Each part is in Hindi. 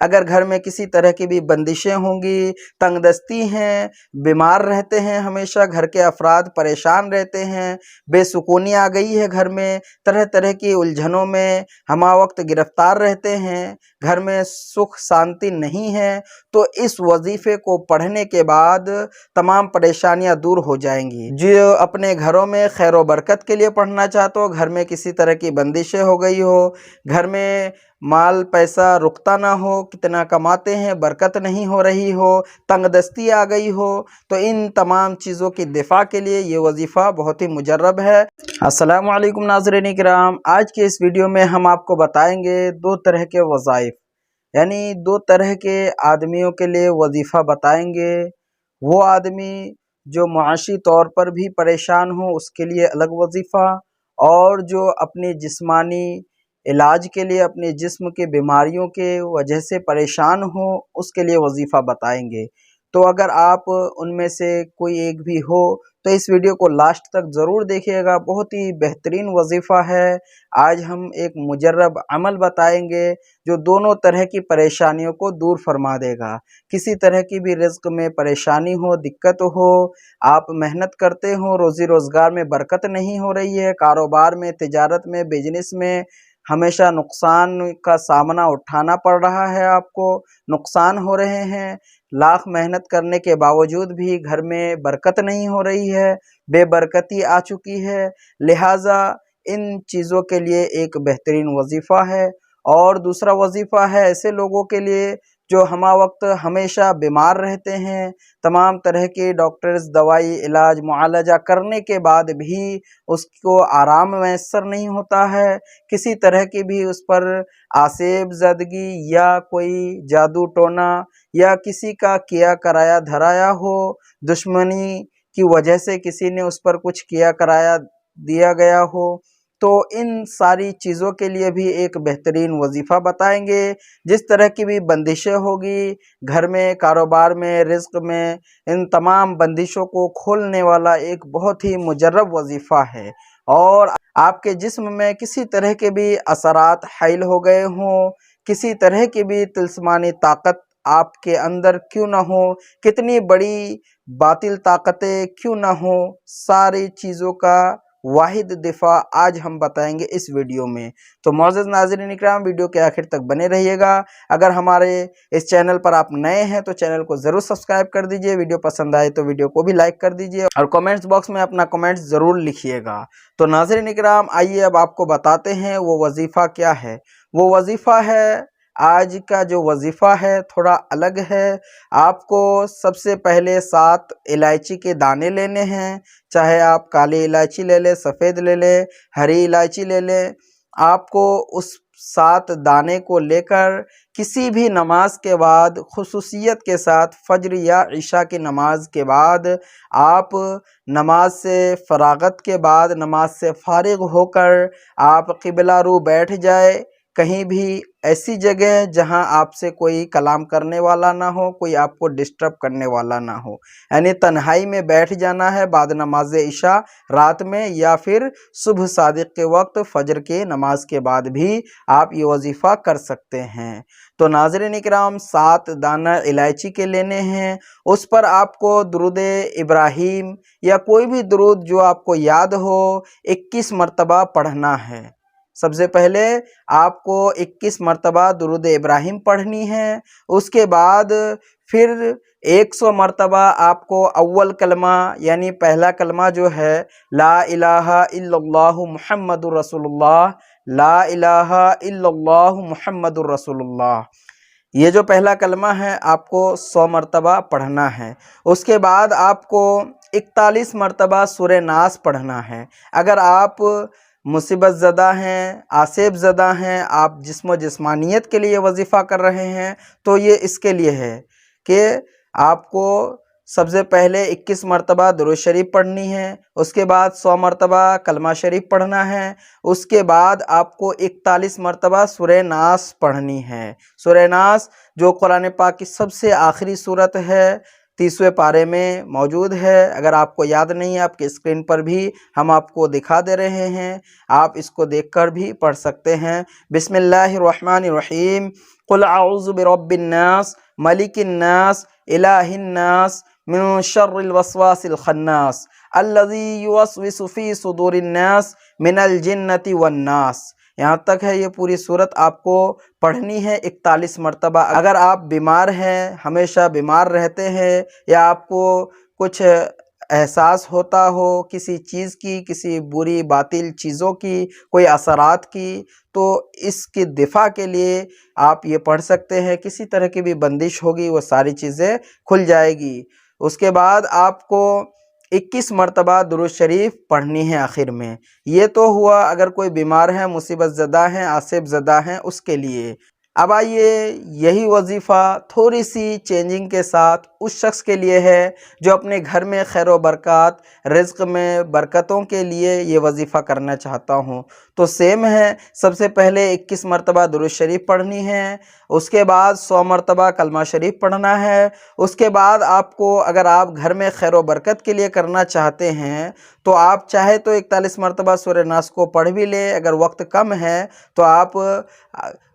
अगर घर में किसी तरह की भी बंदिशें होंगी, तंगदस्ती हैं, बीमार रहते हैं, हमेशा घर के अफराद परेशान रहते हैं, बेसुकूनी आ गई है घर में, तरह तरह की उलझनों में हमा वक्त गिरफ्तार रहते हैं, घर में सुख शांति नहीं है, तो इस वजीफे को पढ़ने के बाद तमाम परेशानियां दूर हो जाएंगी। जो अपने घरों में खैर व बरकत के लिए पढ़ना चाहते हो, घर में किसी तरह की बंदिशें हो गई हो, घर में माल पैसा रुकता ना हो, कितना कमाते हैं बरकत नहीं हो रही हो, तंगदस्ती आ गई हो, तो इन तमाम चीज़ों की दिफा के लिए ये वजीफ़ा बहुत ही मुजर्रब है। अस्सलामु अलैकुम नाज़रीन किराम, आज के इस वीडियो में हम आपको बताएंगे दो तरह के वज़ाइफ, यानी दो तरह के आदमियों के लिए वजीफ़ा बताएंगे। वो आदमी जो मुआशी तौर पर भी परेशान हो उसके लिए अलग वजीफ़ा, और जो अपनी जिस्मानी इलाज के लिए अपने जिस्म के बीमारियों के वजह से परेशान हो उसके लिए वजीफ़ा बताएंगे। तो अगर आप उनमें से कोई एक भी हो तो इस वीडियो को लास्ट तक ज़रूर देखिएगा, बहुत ही बेहतरीन वजीफ़ा है। आज हम एक मुजर्रब अमल बताएंगे जो दोनों तरह की परेशानियों को दूर फरमा देगा। किसी तरह की भी रिज़्क़ में परेशानी हो, दिक्कत हो, आप मेहनत करते हो, रोज़ी रोज़गार में बरकत नहीं हो रही है, कारोबार में, तिजारत में, बिजनेस में हमेशा नुकसान का सामना उठाना पड़ रहा है, आपको नुकसान हो रहे हैं, लाख मेहनत करने के बावजूद भी घर में बरकत नहीं हो रही है, बेबरकती आ चुकी है, लिहाजा इन चीज़ों के लिए एक बेहतरीन वजीफ़ा है। और दूसरा वजीफ़ा है ऐसे लोगों के लिए जो हमा वक्त हमेशा बीमार रहते हैं, तमाम तरह के डॉक्टर्स दवाई इलाज मुआलजा करने के बाद भी उसको आराम मैसर नहीं होता है, किसी तरह की भी उस पर आसेब ज़दगी या कोई जादू टोना या किसी का किया कराया धराया हो, दुश्मनी की वजह से किसी ने उस पर कुछ किया कराया दिया गया हो, तो इन सारी चीज़ों के लिए भी एक बेहतरीन वजीफ़ा बताएंगे। जिस तरह की भी बंदिशें होगी घर में, कारोबार में, रिज़्क़ में, इन तमाम बंदिशों को खोलने वाला एक बहुत ही मुजर्रब वजीफ़ा है। और आपके जिस्म में किसी तरह के भी असरात हाइल हो गए हों, किसी तरह की भी तिल्स्मानी ताकत आपके अंदर क्यों ना हो, कितनी बड़ी बातिल ताकतें क्यों ना हो, सारी चीज़ों का वाहिद दिफा आज हम बताएंगे इस वीडियो में। तो मौजूद नाज़रीन इकराम, वीडियो के आखिर तक बने रहिएगा। अगर हमारे इस चैनल पर आप नए हैं तो चैनल को ज़रूर सब्सक्राइब कर दीजिए, वीडियो पसंद आए तो वीडियो को भी लाइक कर दीजिए और कमेंट्स बॉक्स में अपना कमेंट्स ज़रूर लिखिएगा। तो नाज़रीन इकराम, आइए अब आपको बताते हैं वो वजीफ़ा क्या है। वो वजीफ़ा है, आज का जो वजीफ़ा है थोड़ा अलग है। आपको सबसे पहले 7 इलायची के दाने लेने हैं, चाहे आप काली इलायची ले लें, सफ़ेद ले लें, हरी इलायची ले लें। आपको उस 7 दाने को लेकर किसी भी नमाज के बाद, खुसूसियत के साथ फज्र या इशा की नमाज के बाद, आप नमाज से फ़रागत के बाद, नमाज से फ़ारिग होकर आप क़िबला रू बैठ जाए, कहीं भी ऐसी जगह जहां आपसे कोई कलाम करने वाला ना हो, कोई आपको डिस्टर्ब करने वाला ना हो, यानी तन्हाई में बैठ जाना है बाद नमाज इशा रात में, या फिर सुबह सादिक के वक्त फजर के नमाज के बाद भी आप ये वजीफ़ा कर सकते हैं। तो नाज़रीन इकराम, 7 दाना इलायची के लेने हैं, उस पर आपको दुरूद इब्राहीम या कोई भी दुरूद जो आपको याद हो 21 मरतबा पढ़ना है। सबसे पहले आपको 21 मरतबा दुरूद इब्राहीम पढ़नी है, उसके बाद फिर 100 मरतबा आपको अव्वल कलमा यानी पहला कलमा जो है ला इलाहा इल्लल्लाहु मुहम्मदुर रसूलुल्लाह, ला इलाहा इल्लल्लाहु मुहम्मदुर रसूलुल्लाह, ये जो पहला कलमा है आपको 100 मरतबा पढ़ना है। उसके बाद आपको 41 मरतबा सूरह नास पढ़ना है। अगर आप मुसीबत ज़दा हैं, आसेब ज़दा हैं, आप जिस्मानियत के लिए वजीफ़ा कर रहे हैं, तो ये इसके लिए है कि आपको सबसे पहले 21 मरतबा दुरूद शरीफ पढ़नी है, उसके बाद 100 मरतबा कलमा शरीफ पढ़ना है, उसके बाद आपको 41 मरतबा सूरह नास पढ़नी है। सूरह नास जो कुरान पाक की सबसे आखिरी सूरत है, 30वें पारे में मौजूद है। अगर आपको याद नहीं है, आपकी स्क्रीन पर भी हम आपको दिखा दे रहे हैं, आप इसको देखकर भी पढ़ सकते हैं। बिस्मिल्लाहिर्रहमानिर्रहीम, कुल आऊज़ु बिरब्बिन नास मलिकिन नास इलाहिन नास मिन शर्रिल वस्वासिल खन्नास अल्लज़ी युवस्विसु फ़ी सुदूरिन नास मिनल जिन्नति वन नास। यहाँ तक है ये पूरी सूरत आपको पढ़नी है 41 मरतबा। अगर आप बीमार हैं, हमेशा बीमार रहते हैं, या आपको कुछ एहसास होता हो किसी चीज़ की, किसी बुरी बातिल चीज़ों की, कोई असरात की, तो इसकी दिफा के लिए आप ये पढ़ सकते हैं। किसी तरह की भी बंदिश होगी वो सारी चीज़ें खुल जाएगी। उसके बाद आपको 21 मरतबा दुरूद शरीफ पढ़नी है आखिर में। ये तो हुआ अगर कोई बीमार है, मुसीबत ज़दा हैं, आसिफ ज़दा हैं उसके लिए। अब आइए यही वजीफ़ा थोड़ी सी चेंजिंग के साथ उस शख्स के लिए है जो अपने घर में खैर व बरक़ात, रिज़्क़ में बरकतों के लिए ये वजीफ़ा करना चाहता हूँ। तो सेम है, सबसे पहले 21 मरतबा दुरूद शरीफ पढ़नी है, उसके बाद 100 मरतबा कलमा शरीफ पढ़ना है। उसके बाद आपको, अगर आप घर में खैर व बरकत के लिए करना चाहते हैं तो आप चाहे तो 41 मरतबा सूरह नास को पढ़ भी लें। अगर वक्त कम है तो आप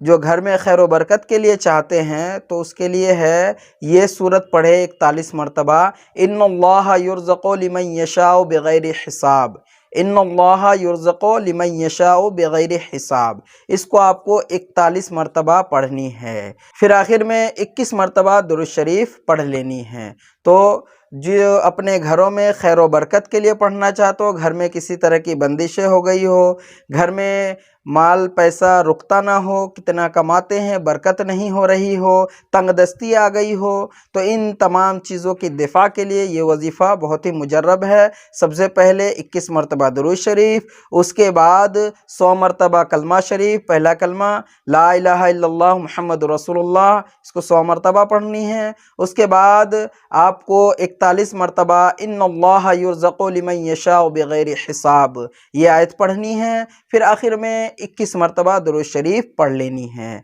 जो घर में खैर व बरकत के लिए चाहते हैं तो उसके लिए है ये सूरत पढ़े 41 मरतबा, इन्नल्लाह युर्ज़क़ु लिमन यशाउ बिग़ैरि हिसाब, इन्नल्लाह युर्ज़क़ु लिमन यशाउ बिग़ैरि हिसाब। इसको आपको 41 मरतबा पढ़नी है। फिर आखिर में 21 मरतबा दुरूद शरीफ पढ़ लेनी है। तो जो अपने घरों में खैर व बरकत के लिए पढ़ना चाहते हो, घर में किसी तरह की बंदिशें हो गई हो, घर में माल पैसा रुकता ना हो, कितना कमाते हैं बरकत नहीं हो रही हो, तंगदस्ती आ गई हो, तो इन तमाम चीज़ों की दिफा के लिए ये वजीफ़ा बहुत ही मुजर्रब है। सबसे पहले 21 मरतबा दुरूद शरीफ, उसके बाद 100 मरतबा कलमा शरीफ। पहला कलमा ला इलाहा इल्लल्लाह मुहम्मदुर रसूलुल्लाह, इसको 100 मरतबा पढ़नी है। उसके बाद आपको 41 मरतबा इन्नल्लाह युर्ज़क़ु लिमन यशाउ बिग़ैरि हिसाब ये आयत पढ़नी है। फिर आखिर में 21 मरतबा दुरूद शरीफ पढ़ लेनी है।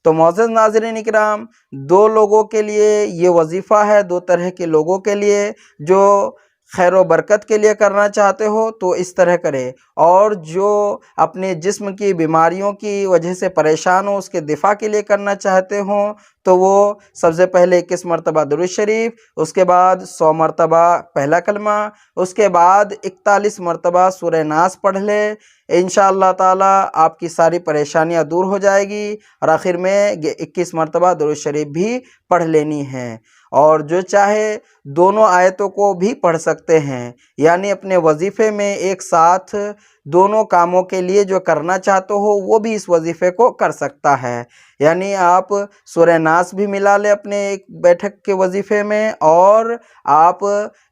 तो मोअज़्ज़ज़ नाज़रीन इकराम, दो लोगों के लिए ये वजीफ़ा है, दो तरह के लोगों के लिए। जो खैर व बरकत के लिए करना चाहते हो तो इस तरह करें, और जो अपने जिस्म की बीमारियों की वजह से परेशान हो उसके दिफा के लिए करना चाहते हो तो वो सबसे पहले 21 मरतबा दुरूद शरीफ, उसके बाद 100 मरतबा पहला कलमा, उसके बाद 41 मरतबा सूरह नास पढ़ ले। इंशाअल्लाह ताला आपकी सारी परेशानियां दूर हो जाएगी। और आखिर में 21 मरतबा दुरूद शरीफ भी पढ़ लेनी है। और जो चाहे दोनों आयतों को भी पढ़ सकते हैं, यानी अपने वजीफ़े में एक साथ दोनों कामों के लिए जो करना चाहते हो वो भी इस वजीफ़े को कर सकता है। यानी आप सूरह नास भी मिला ले अपने एक बैठक के वजीफ़े में, और आप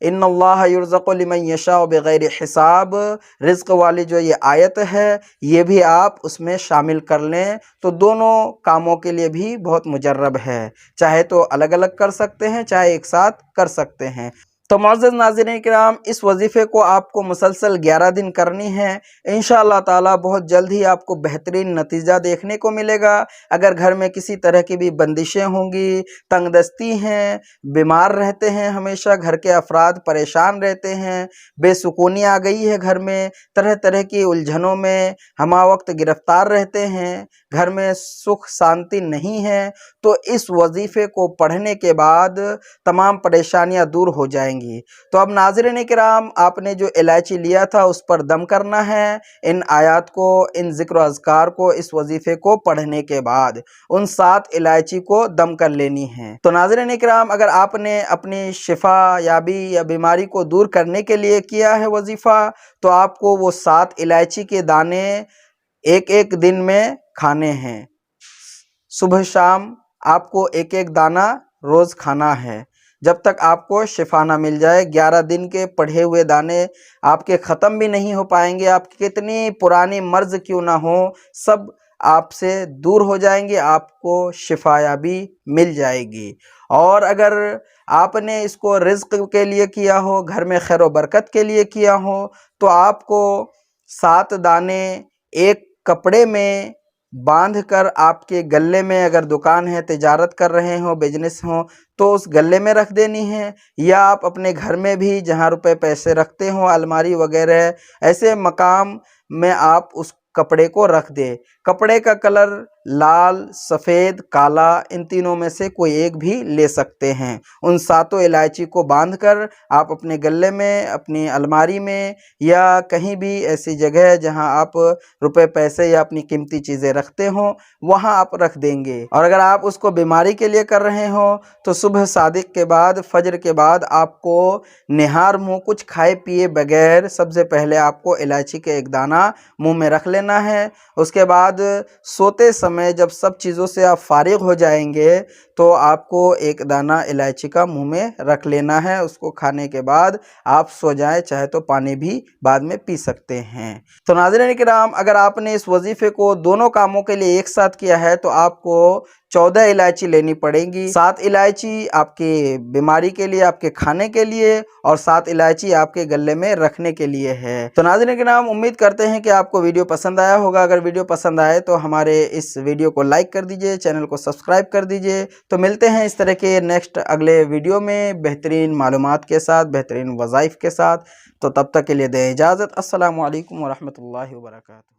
इन्नल्लाह युर्ज़क़ु लिमन यशाउ बिग़ैरि हिसाब रिज़्क़ वाली जो ये आयत है ये भी आप उसमें शामिल कर लें, तो दोनों कामों के लिए भी बहुत मुजर्रब है। चाहे तो अलग अलग कर सकते हैं, चाहे एक साथ कर सकते हैं। तो मुअज़्ज़ज़ नाज़रीन किराम, इस वजीफ़े को आपको मुसलसल 11 दिन करनी है। इंशाअल्लाह ताला बहुत जल्द ही आपको बेहतरीन नतीजा देखने को मिलेगा। अगर घर में किसी तरह की भी बंदिशें होंगी, तंगदस्ती हैं, बीमार रहते हैं, हमेशा घर के अफराद परेशान रहते हैं, बेसुकूनी आ गई है घर में, तरह तरह की उलझनों में हमा वक्त गिरफ्तार रहते हैं, घर में सुख शांति नहीं है, तो इस वजीफ़े को पढ़ने के बाद तमाम परेशानियां दूर हो जाएंगी। तो अब नाज़रीन किराम, आपने जो इलायची लिया था उस पर दम करना है। इन आयात को, इन ज़िक्र अज़कार को, इस वजीफ़े को पढ़ने के बाद उन 7 इलायची को दम कर लेनी है। तो नाज़रीन किराम, अगर आपने अपनी शिफा याबी या बीमारी को दूर करने के लिए किया है वजीफ़ा, तो आपको वो 7 इलायची के दाने एक एक दिन में खाने हैं। सुबह शाम आपको एक एक दाना रोज़ खाना है जब तक आपको शिफा ना मिल जाए। 11 दिन के पढ़े हुए दाने आपके ख़त्म भी नहीं हो पाएंगे। आपकी कितनी पुरानी मर्ज़ क्यों ना हो, सब आपसे दूर हो जाएंगे, आपको शिफायाबी मिल जाएगी। और अगर आपने इसको रिज़्क़ के लिए किया हो, घर में खैर व बरकत के लिए किया हो, तो आपको 7 दाने एक कपड़े में बांध कर आपके गले में, अगर दुकान है, तिजारत कर रहे हो, बिजनेस हो, तो उस गले में रख देनी है। या आप अपने घर में भी जहाँ रुपए पैसे रखते हो, अलमारी वगैरह, ऐसे मकाम में आप उस कपड़े को रख दे। कपड़े का कलर लाल, सफ़ेद, काला, इन तीनों में से कोई एक भी ले सकते हैं। उन सातों इलायची को बांधकर आप अपने गले में, अपनी अलमारी में या कहीं भी ऐसी जगह जहां आप रुपए पैसे या अपनी कीमती चीज़ें रखते हो वहां आप रख देंगे। और अगर आप उसको बीमारी के लिए कर रहे हो तो सुबह सादिक के बाद, फजर के बाद आपको निहार मुँह कुछ खाए पिए बगैर सबसे पहले आपको इलायची के एक दाना मुंह में रख लेना है। उसके बाद सोते समय जब सब चीज़ों से आप फारिग हो जाएंगे तो आपको एक दाना इलायची का मुंह में रख लेना है। उसको खाने के बाद आप सो जाएं, चाहे तो पानी भी बाद में पी सकते हैं। तो नाज़रीन किराम, अगर आपने इस वजीफे को दोनों कामों के लिए एक साथ किया है तो आपको 14 इलायची लेनी पड़ेगी। 7 इलायची आपकी बीमारी के लिए, आपके खाने के लिए, और 7 इलायची आपके गले में रखने के लिए है। तो नाज़रीन किराम, उम्मीद करते हैं कि आपको वीडियो पसंद आया होगा। अगर वीडियो पसंद आए तो हमारे इस वीडियो को लाइक कर दीजिए, चैनल को सब्सक्राइब कर दीजिए। तो मिलते हैं इस तरह के नेक्स्ट अगले वीडियो में बेहतरीन मालूमात के साथ, बेहतरीन वज़ाइफ के साथ। तो तब तक के लिए दें इजाज़त। अस्सलामु अलैकुम व रहमतुल्लाहि व बरकातुहू।